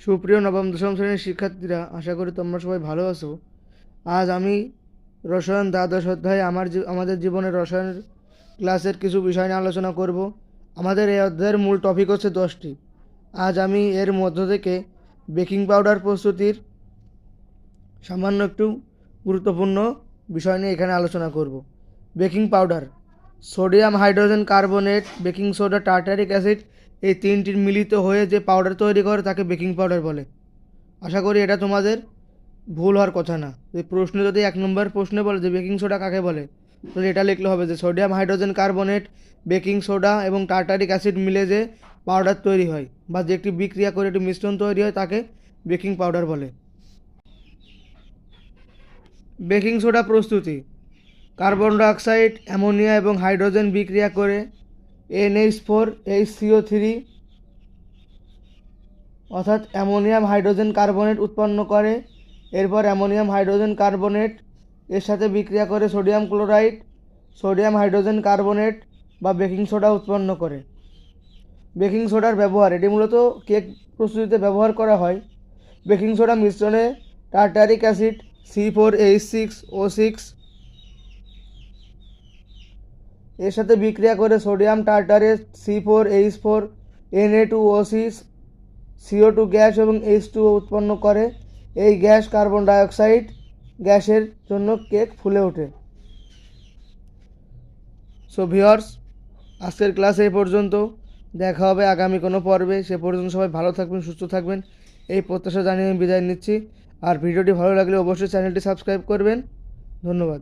সুপ্রিয় নবম দশম শ্রেণীর শিক্ষার্থীরা, আশা করি তোমরা সবাই ভালো আছো। আজ আমি রসায়ন দ্বাদশ অধ্যায়ে আমাদের জীবনের রসায়ন ক্লাসের কিছু বিষয় নিয়ে আলোচনা করব। আমাদের এই অধ্যায়ের মূল টপিক হচ্ছে 10টি। আজ আমি এর মধ্য থেকে বেকিং পাউডার প্রস্তুতির সামান্য একটু গুরুত্বপূর্ণ বিষয় নিয়ে এখানে আলোচনা করব। Baking powder, sodium hydrogen carbonate, baking soda, tartaric acid, এই তিনটির মিলিত হয়ে যে পাউডার তৈরি করে তাকে বেকিং পাউডার বলে। আশা করি এটা তোমাদের ভুল হওয়ার কথা না। এই প্রশ্নে যদি 1 নম্বর প্রশ্নে বলে যে বেকিং সোডা কাকে বলে, তাহলে এটা লিখলে হবে যে sodium hydrogen carbonate, baking soda এবং টার্টারিক অ্যাসিড মিলে যে পাউডার তৈরি হয় বা যে একটি বিক্রিয়া করে একটি মিশ্রণ তৈরি হয় তাকে বেকিং পাউডার বলে। বেকিং সোডা প্রস্তুতি: কার্বন ডাইঅক্সাইড, অ্যামোনিয়া এবং হাইড্রোজেন বিক্রিয়া করে NH4 HCO3 অর্থাৎ অ্যামোনিয়াম হাইড্রোজেন কার্বনেট উৎপন্ন করে। এরপর অ্যামোনিয়াম হাইড্রোজেন কার্বনেট এর সাথে বিক্রিয়া করে sodium chloride, sodium hydrogen carbonate বা বেকিং সোডা উৎপন্ন করে। বেকিং সোডার ব্যবহার: এটি মূলত কেক প্রস্তুতিতে ব্যবহার করা হয়। বেকিং সোডা মিশ্রণে টার্টারিক অ্যাসিড C4H6O6 এর সাথে বিক্রিয়া করে sodium টার্টারেট C4H4 Na2O6 CO2 gas এবং H2O উৎপন্ন করে। এই গ্যাস কার্বন ডাইঅক্সাইড গ্যাসের জন্য কেক ফুলে ওঠে। সো ভিউয়ার্স, আজকের ক্লাস এই পর্যন্ত। দেখা হবে আগামী কোনো পর্বে। সে পর্যন্ত সবাই ভালো থাকবেন, সুস্থ থাকবেন, এই প্রত্যাশা জানিয়ে আমি বিদায় নিচ্ছি। আর ভিডিওটি ভালো লাগলে অবশ্যই চ্যানেলটি সাবস্ক্রাইব করবেন। ধন্যবাদ।